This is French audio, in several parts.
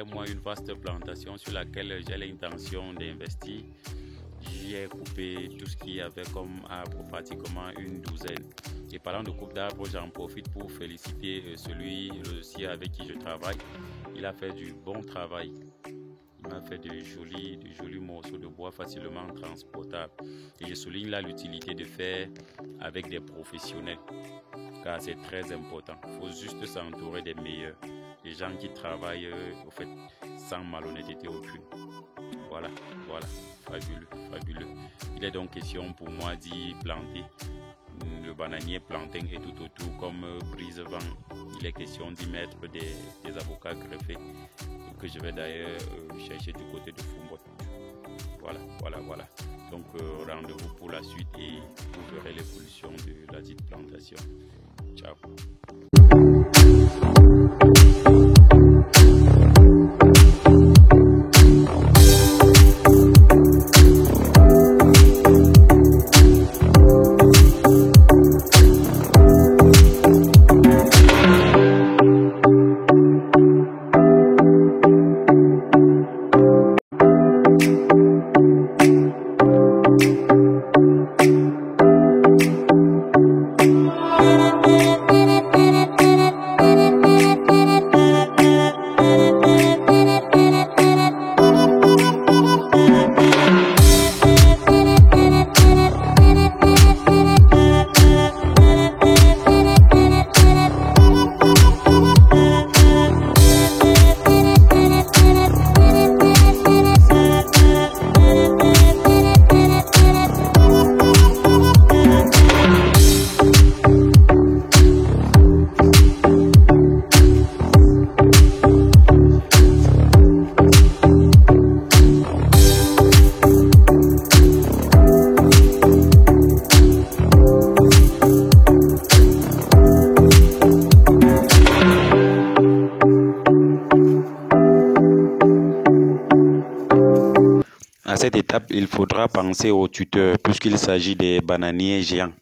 derrière moi une vaste plantation sur laquelle j'ai l'intention d'investir. J'y ai coupé tout ce qu'il y avait comme arbre, pratiquement une douzaine. Et parlant de coupe d'arbres, j'en profite pour féliciter celui-ci avec qui je travaille. Il a fait du bon travail. Il m'a fait de jolis morceaux de bois facilement transportables. Et je souligne là l'utilité de faire avec des professionnels, car c'est très important. Il faut juste s'entourer des meilleurs, des gens qui travaillent sans malhonnêteté aucune. Voilà, fabuleux. Il est donc question pour moi d'y planter le bananier plantain et tout autour comme brise-vent. Il est question d'y mettre des avocats greffés que je vais d'ailleurs chercher du côté de Foumbot. Voilà. Donc rendez-vous pour la suite et vous verrez l'évolution de la dite plantation. Ciao. À cette étape, il faudra penser aux tuteurs puisqu'il s'agit des bananiers géants.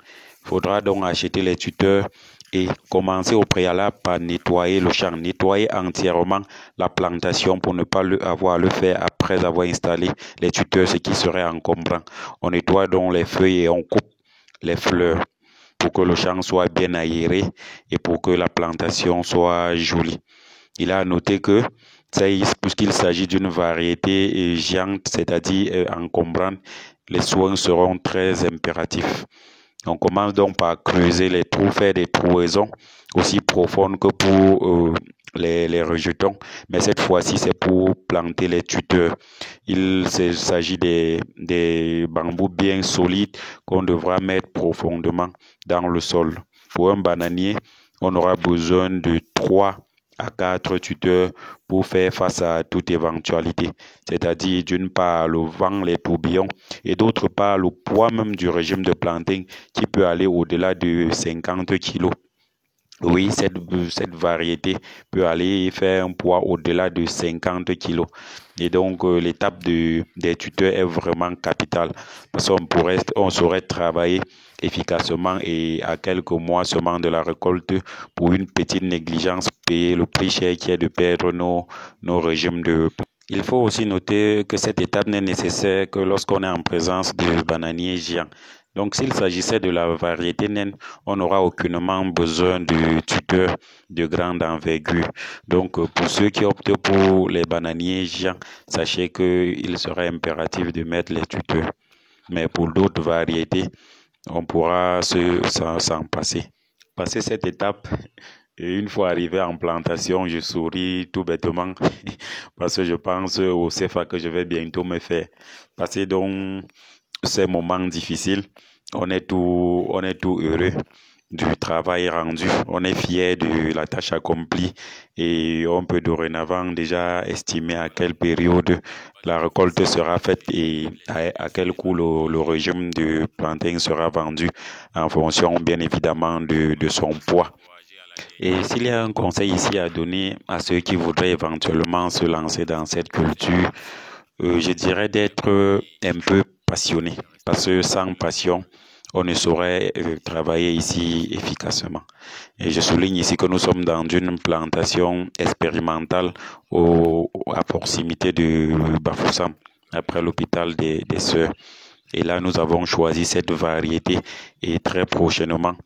Il faudra donc acheter les tuteurs et commencer au préalable par nettoyer le champ, nettoyer entièrement la plantation pour ne pas avoir à le faire après avoir installé les tuteurs, ce qui serait encombrant. On nettoie donc les feuilles et on coupe les fleurs pour que le champ soit bien aéré et pour que la plantation soit jolie. Il a noté que puisqu'il s'agit d'une variété géante, c'est-à-dire encombrante, les soins seront très impératifs. On commence donc par creuser les trous, faire des trouaisons aussi profondes que pour les rejetons, mais cette fois-ci c'est pour planter les tuteurs. Il s'agit des bambous bien solides qu'on devra mettre profondément dans le sol. Pour un bananier, on aura besoin de 3 à 4 tuteurs pour faire face à toute éventualité, c'est-à-dire d'une part le vent, les tourbillons et d'autre part le poids même du régime de planting qui peut aller au-delà de 50 kg. Oui, cette variété peut aller faire un poids au-delà de 50 kg. Et donc, l'étape des tuteurs est vraiment capitale. Parce qu'on saurait travailler efficacement et à quelques mois seulement de la récolte pour une petite négligence, payer le prix cher qui est de perdre nos régimes de... Il faut aussi noter que cette étape n'est nécessaire que lorsqu'on est en présence de bananiers géants. Donc, s'il s'agissait de la variété naine, on n'aura aucunement besoin de tuteurs de grande envergure. Donc, pour ceux qui optent pour les bananiers géants, sachez qu'il serait impératif de mettre les tuteurs. Mais pour d'autres variétés, on pourra s'en passer. Passer cette étape, et une fois arrivé en plantation, je souris tout bêtement parce que je pense au CFA que je vais bientôt me faire. Passer donc ces moments difficiles, on est tout heureux du travail rendu, on est fier de la tâche accomplie et on peut dorénavant déjà estimer à quelle période la récolte sera faite et à quel coût le régime de plantain sera vendu en fonction bien évidemment de son poids. Et s'il y a un conseil ici à donner à ceux qui voudraient éventuellement se lancer dans cette culture, je dirais d'être un peu passionné. Parce que sans passion, on ne saurait travailler ici efficacement. Et je souligne ici que nous sommes dans une plantation expérimentale à proximité de Bafoussam, après l'hôpital des Sœurs. Et là, nous avons choisi cette variété et très prochainement,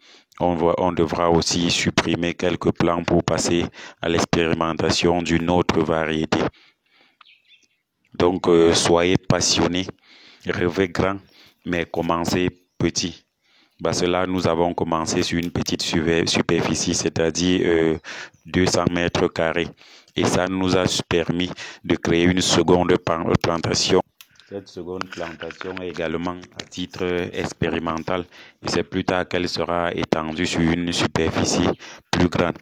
on devra aussi supprimer quelques plants pour passer à l'expérimentation d'une autre variété. Donc, soyez passionnés, rêvez grand, mais commencez petit. Parce que là, nous avons commencé sur une petite superficie, c'est-à-dire 200 mètres carrés. Et ça nous a permis de créer une seconde plantation. Cette seconde plantation est également à titre expérimental. Et c'est plus tard qu'elle sera étendue sur une superficie plus grande.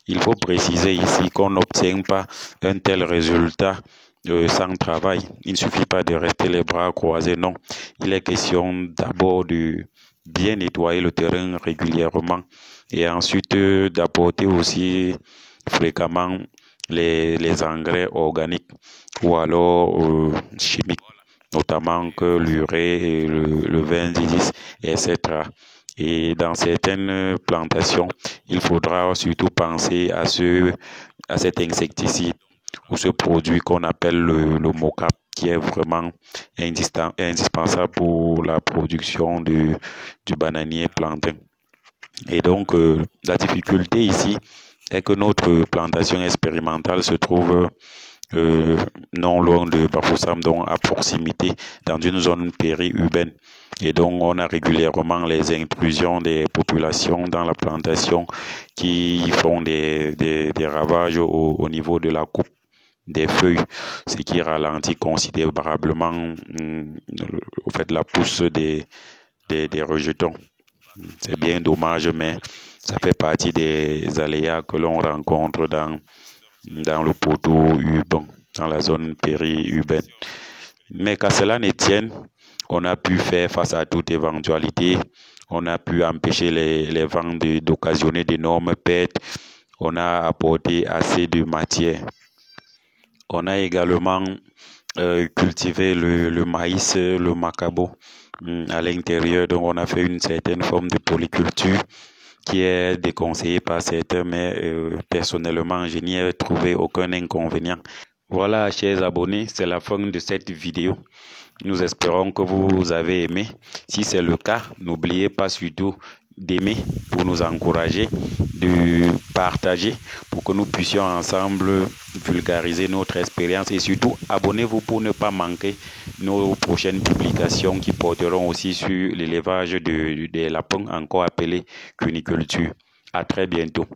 Il faut préciser ici qu'on n'obtient pas un tel résultat sans travail. Il ne suffit pas de rester les bras croisés, non. Il est question d'abord de bien nettoyer le terrain régulièrement et ensuite d'apporter aussi fréquemment les engrais organiques ou alors chimiques, notamment que l'urée, le 20-10, etc. Et dans certaines plantations, il faudra surtout penser à cet insecticide ou ce produit qu'on appelle le mocap, qui est vraiment indispensable pour la production du bananier plantain. Et donc, la difficulté ici est que notre plantation expérimentale se trouve non loin de Bafoussam, donc à proximité, dans une zone périurbaine. Et donc, on a régulièrement les intrusions des populations dans la plantation qui font des ravages au niveau de la coupe des feuilles, ce qui ralentit considérablement au fait la pousse des rejetons. C'est bien dommage, mais ça fait partie des aléas que l'on rencontre dans le poteau urbain, dans la zone périurbaine. Mais qu'à cela ne tienne, on a pu faire face à toute éventualité. On a pu empêcher les vents d'occasionner d'énormes pertes. On a apporté assez de matière. On a également cultivé le maïs, le macabo à l'intérieur. Donc, on a fait une certaine forme de polyculture qui est déconseillée par certains, mais personnellement, je n'y ai trouvé aucun inconvénient. Voilà, chers abonnés, c'est la fin de cette vidéo. Nous espérons que vous avez aimé. Si c'est le cas, n'oubliez pas surtout d'aimer pour nous encourager, de partager pour que nous puissions ensemble vulgariser notre expérience et surtout abonnez-vous pour ne pas manquer nos prochaines publications qui porteront aussi sur l'élevage des lapins, encore appelé cuniculture. À très bientôt.